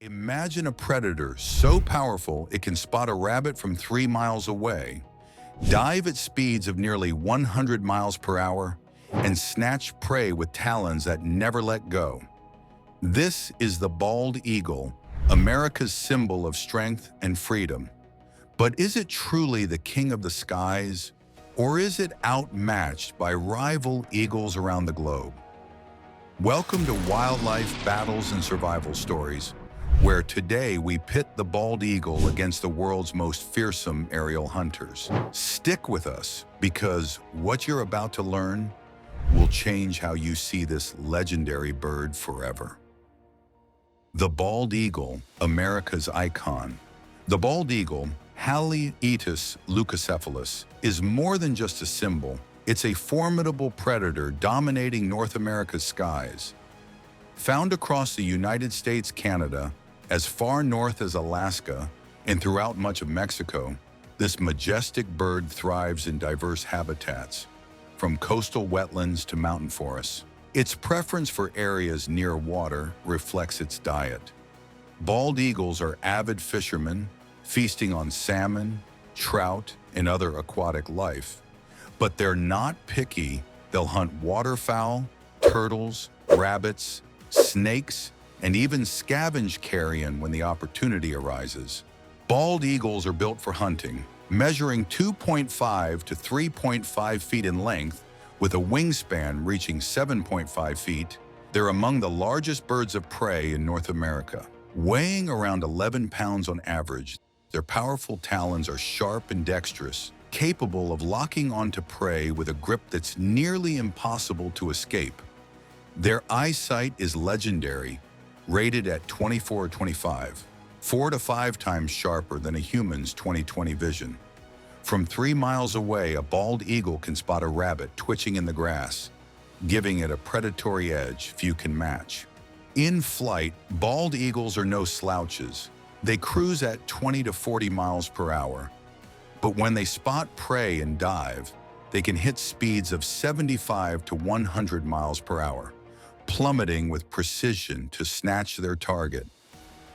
Imagine a predator so powerful it can spot a rabbit from 3 miles away, dive at speeds of nearly 100 miles per hour, and snatch prey with talons that never let go. This is the bald eagle, America's symbol of strength and freedom. But is it truly the king of the skies, or is it outmatched by rival eagles around the globe? Welcome to Wildlife Battles and Survival Stories, where today we pit the bald eagle against the world's most fearsome aerial hunters. Stick with us, because what you're about to learn will change how you see this legendary bird forever. The bald eagle, America's icon. The bald eagle, Haliaeetus leucocephalus, is more than just a symbol. It's a formidable predator dominating North America's skies. Found across the United States, Canada, as far north as Alaska, and throughout much of Mexico, this majestic bird thrives in diverse habitats, from coastal wetlands to mountain forests. Its preference for areas near water reflects its diet. Bald eagles are avid fishermen, feasting on salmon, trout, and other aquatic life. But they're not picky. They'll hunt waterfowl, turtles, rabbits, snakes, and even scavenge carrion when the opportunity arises. Bald eagles are built for hunting, measuring 2.5 to 3.5 feet in length, with a wingspan reaching 7.5 feet. They're among the largest birds of prey in North America. Weighing around 11 pounds on average, their powerful talons are sharp and dexterous, capable of locking onto prey with a grip that's nearly impossible to escape. Their eyesight is legendary, rated at 24/25, 4 to 5 times sharper than a human's 20/20 vision. From 3 miles away, a bald eagle can spot a rabbit twitching in the grass, giving it a predatory edge few can match. In flight, bald eagles are no slouches. They cruise at 20 to 40 miles per hour. But when they spot prey and dive, they can hit speeds of 75 to 100 miles per hour, plummeting with precision to snatch their target.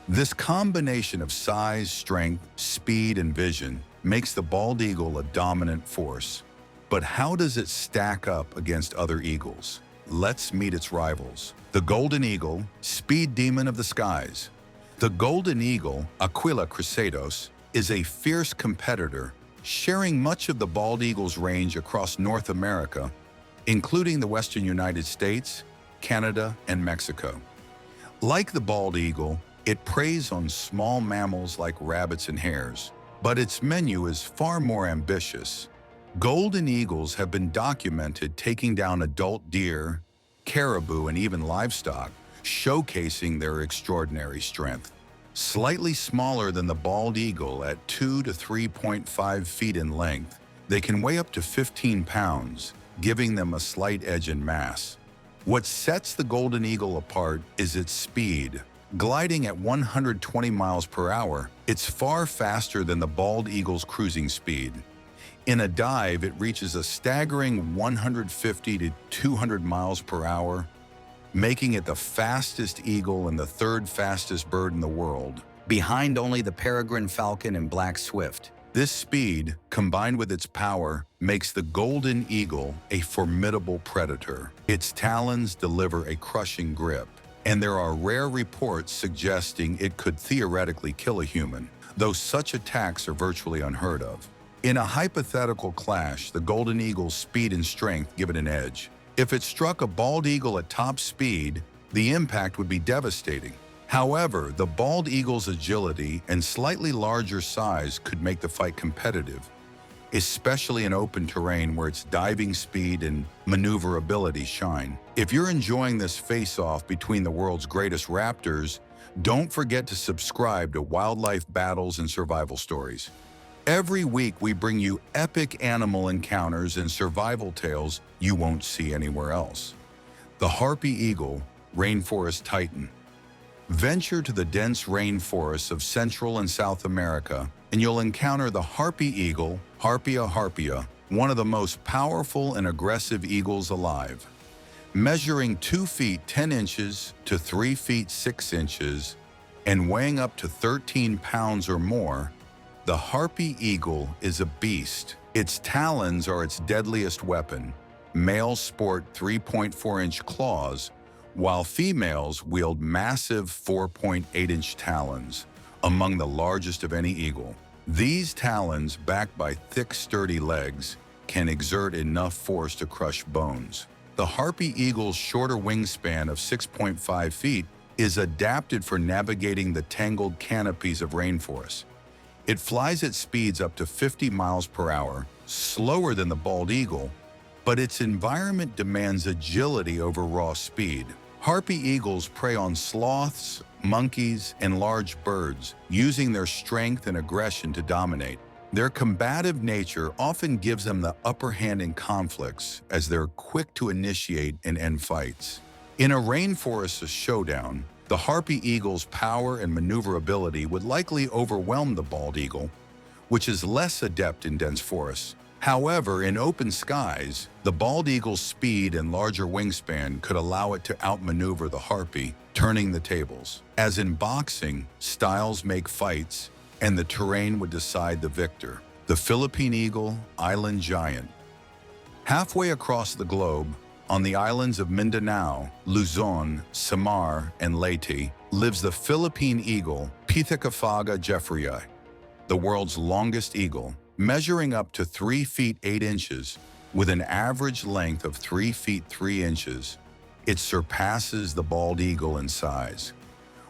This combination of size, strength, speed, and vision makes the bald eagle a dominant force. But how does it stack up against other eagles? Let's meet its rivals. The golden eagle, speed demon of the skies. The golden eagle, Aquila crusados, is a fierce competitor, sharing much of the bald eagle's range across North America, including the western United States, Canada, and Mexico. Like the bald eagle, it preys on small mammals like rabbits and hares, but its menu is far more ambitious. Golden eagles have been documented taking down adult deer, caribou, and even livestock, showcasing their extraordinary strength. Slightly smaller than the bald eagle at 2 to 3.5 feet in length, they can weigh up to 15 pounds, giving them a slight edge in mass. What sets the golden eagle apart is its speed. Gliding at 120 miles per hour, it's far faster than the bald eagle's cruising speed. In a dive, it reaches a staggering 150 to 200 miles per hour, making it the fastest eagle and the third fastest bird in the world, behind only the peregrine falcon and black swift. This speed, combined with its power, makes the golden eagle a formidable predator. Its talons deliver a crushing grip, and there are rare reports suggesting it could theoretically kill a human, though such attacks are virtually unheard of. In a hypothetical clash, the golden eagle's speed and strength give it an edge. If it struck a bald eagle at top speed, the impact would be devastating. However, the bald eagle's agility and slightly larger size could make the fight competitive, especially in open terrain where its diving speed and maneuverability shine. If you're enjoying this face-off between the world's greatest raptors, don't forget to subscribe to Wildlife Battles and Survival Stories. Every week we bring you epic animal encounters and survival tales you won't see anywhere else. The Harpy Eagle, rainforest titan. Venture to the dense rainforests of Central and South America, and you'll encounter the Harpy Eagle, Harpia harpia, one of the most powerful and aggressive eagles alive. Measuring 2 feet 10 inches to 3 feet 6 inches, And weighing up to 13 pounds or more, the Harpy Eagle is a beast. Its talons are its deadliest weapon. Males sport 3.4-inch claws, while females wield massive 4.8-inch talons, among the largest of any eagle. These talons, backed by thick, sturdy legs, can exert enough force to crush bones. The Harpy Eagle's shorter wingspan of 6.5 feet is adapted for navigating the tangled canopies of rainforests. It flies at speeds up to 50 miles per hour, slower than the bald eagle, but its environment demands agility over raw speed. Harpy eagles prey on sloths, monkeys, and large birds, using their strength and aggression to dominate. Their combative nature often gives them the upper hand in conflicts, as they're quick to initiate and end fights. In a rainforest showdown, the Harpy Eagle's power and maneuverability would likely overwhelm the bald eagle, which is less adept in dense forests. However, in open skies, the bald eagle's speed and larger wingspan could allow it to outmaneuver the harpy, turning the tables. As in boxing, styles make fights, and the terrain would decide the victor. The Philippine eagle, island giant. Halfway across the globe, on the islands of Mindanao, Luzon, Samar, and Leyte, lives the Philippine eagle, Pithecia jeffreyi, the world's longest eagle, measuring up to 3 feet 8 inches, with an average length of 3 feet 3 inches. It surpasses the bald eagle in size.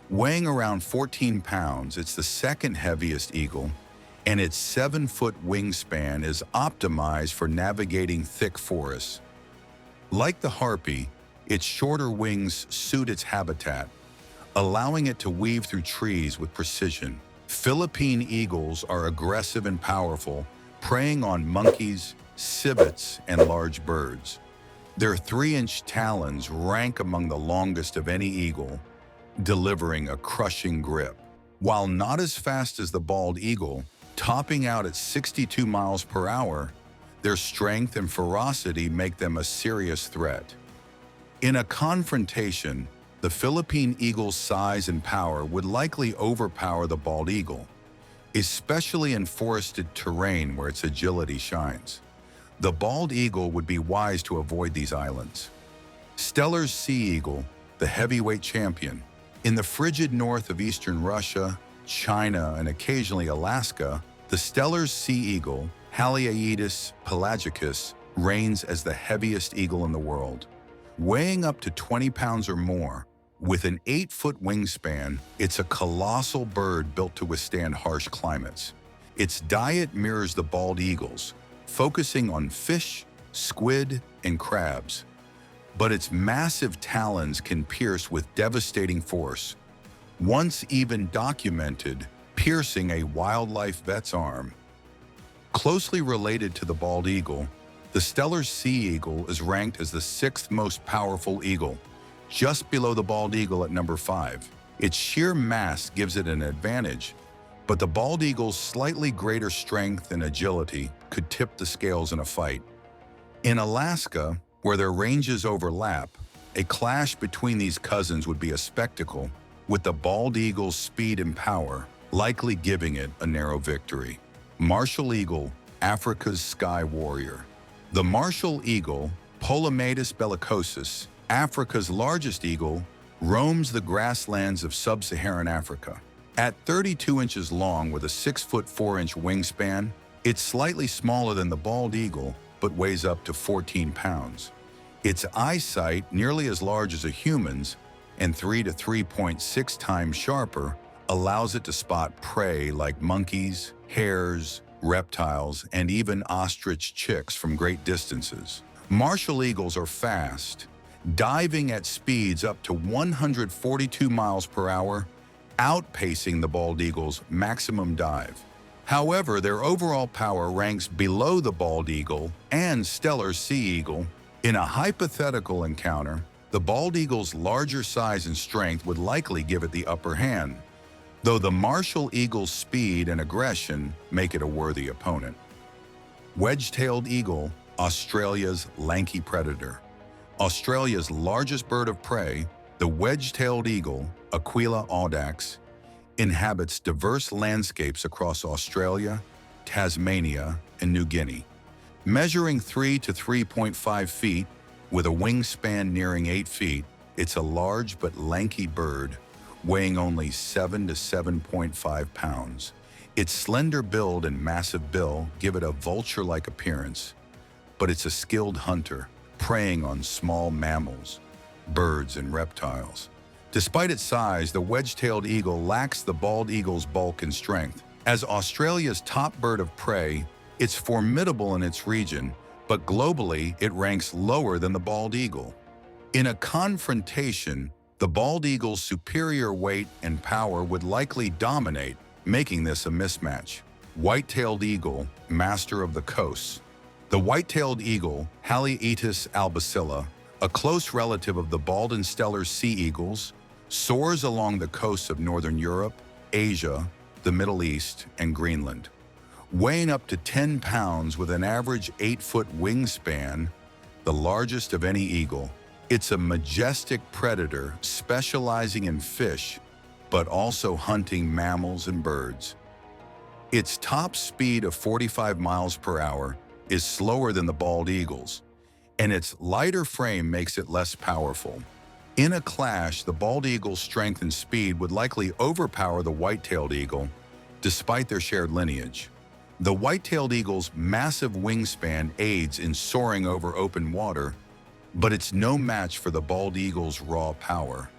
Weighing around 14 pounds, it's the second heaviest eagle, and its 7-foot wingspan is optimized for navigating thick forests. Like the harpy, its shorter wings suit its habitat, allowing it to weave through trees with precision. Philippine eagles are aggressive and powerful, preying on monkeys, civets, and large birds. Their 3-inch talons rank among the longest of any eagle, delivering a crushing grip. While not as fast as the bald eagle, topping out at 62 miles per hour, their strength and ferocity make them a serious threat. In a confrontation, the Philippine eagle's size and power would likely overpower the bald eagle, especially in forested terrain where its agility shines. The bald eagle would be wise to avoid these islands. Steller's sea eagle, the heavyweight champion. In the frigid north of eastern Russia, China, and occasionally Alaska, the Steller's sea eagle, Haliaeetus pelagicus, reigns as the heaviest eagle in the world. Weighing up to 20 pounds or more, with an 8-foot wingspan, it's a colossal bird built to withstand harsh climates. Its diet mirrors the bald eagle's, focusing on fish, squid, and crabs. But its massive talons can pierce with devastating force, once even documented piercing a wildlife vet's arm. Closely related to the bald eagle, the Steller's sea eagle is ranked as the 6th most powerful eagle, just below the bald eagle at number 5. Its sheer mass gives it an advantage, but the bald eagle's slightly greater strength and agility could tip the scales in a fight. In Alaska, where their ranges overlap, a clash between these cousins would be a spectacle, with the bald eagle's speed and power likely giving it a narrow victory. Martial eagle, Africa's sky warrior. The martial eagle, Polymatus bellicosus, Africa's largest eagle, roams the grasslands of sub-Saharan Africa. At 32 inches long with a 6-foot 4-inch wingspan, it's slightly smaller than the bald eagle, but weighs up to 14 pounds. Its eyesight, nearly as large as a human's, and 3 to 3.6 times sharper, allows it to spot prey like monkeys, hares, reptiles, and even ostrich chicks from great distances. Martial eagles are fast, diving at speeds up to 142 miles per hour, outpacing the bald eagle's maximum dive. However, their overall power ranks below the bald eagle and Steller's sea eagle. In a hypothetical encounter, the bald eagle's larger size and strength would likely give it the upper hand, though the martial eagle's speed and aggression make it a worthy opponent. Wedge-tailed eagle, Australia's lanky predator. Australia's largest bird of prey, the wedge-tailed eagle, Aquila audax, inhabits diverse landscapes across Australia, Tasmania, and New Guinea. Measuring 3 to 3.5 feet, with a wingspan nearing 8 feet, it's a large but lanky bird, weighing only 7 to 7.5 pounds. Its slender build and massive bill give it a vulture-like appearance, but it's a skilled hunter, preying on small mammals, birds, and reptiles. Despite its size, the wedge-tailed eagle lacks the bald eagle's bulk and strength. As Australia's top bird of prey, it's formidable in its region, but globally it ranks lower than the bald eagle. In a confrontation, the bald eagle's superior weight and power would likely dominate, making this a mismatch. White-tailed eagle, master of the coasts. The white-tailed eagle, Haliaeetus albicilla, a close relative of the bald and stellar sea eagles, soars along the coasts of northern Europe, Asia, the Middle East, and Greenland. Weighing up to 10 pounds with an average 8-foot wingspan, the largest of any eagle, it's a majestic predator specializing in fish, but also hunting mammals and birds. Its top speed of 45 miles per hour is slower than the bald eagle's, and its lighter frame makes it less powerful. In a clash, the bald eagle's strength and speed would likely overpower the white-tailed eagle, despite their shared lineage. The white-tailed eagle's massive wingspan aids in soaring over open water, but it's no match for the bald eagle's raw power.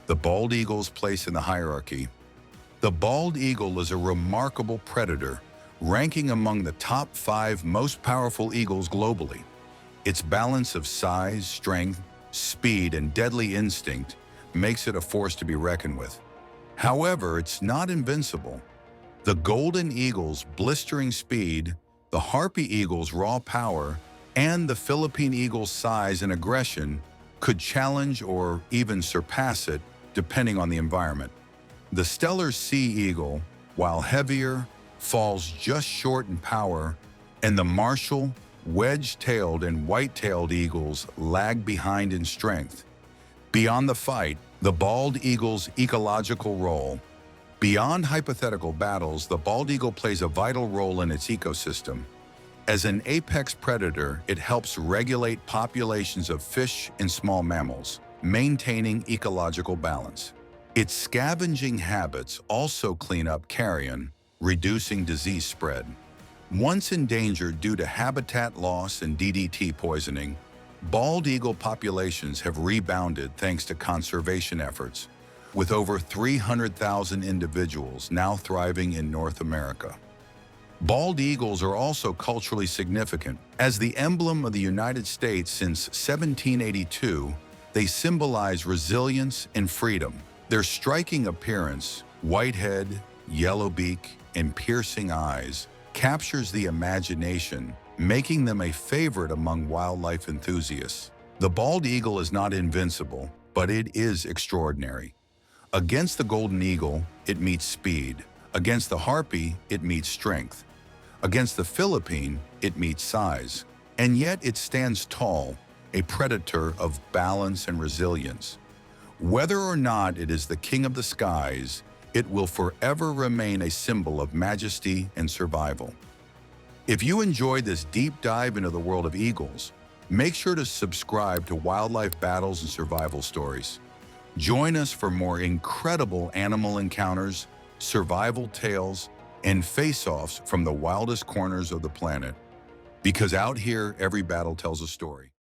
The bald eagle's place in the hierarchy. The bald eagle is a remarkable predator, ranking among the top 5 most powerful eagles globally. Its balance of size, strength, speed, and deadly instinct makes it a force to be reckoned with. However, it's not invincible. The golden eagle's blistering speed, the harpy eagle's raw power, and the Philippine eagle's size and aggression could challenge or even surpass it, depending on the environment. The stellar sea eagle, while heavier, falls just short in power, and the martial, wedge-tailed and white-tailed eagles lag behind in strength. Beyond the fight, the bald eagle's ecological role. Beyond hypothetical battles, the bald eagle plays a vital role in its ecosystem. As an apex predator, it helps regulate populations of fish and small mammals, maintaining ecological balance. Its scavenging habits also clean up carrion, reducing disease spread. Once endangered due to habitat loss and DDT poisoning, bald eagle populations have rebounded thanks to conservation efforts, with over 300,000 individuals now thriving in North America. Bald eagles are also culturally significant. As the emblem of the United States since 1782, they symbolize resilience and freedom. Their striking appearance, white head, yellow beak, and piercing eyes, captures the imagination, making them a favorite among wildlife enthusiasts. The bald eagle is not invincible, but it is extraordinary. Against the golden eagle, it meets speed. Against the harpy, it meets strength. Against the Philippine, it meets size. And yet it stands tall, a predator of balance and resilience. Whether or not it is the king of the skies, it will forever remain a symbol of majesty and survival. If you enjoyed this deep dive into the world of eagles, make sure to subscribe to Wildlife Battles and Survival Stories. Join us for more incredible animal encounters, survival tales, and face-offs from the wildest corners of the planet. Because out here, every battle tells a story.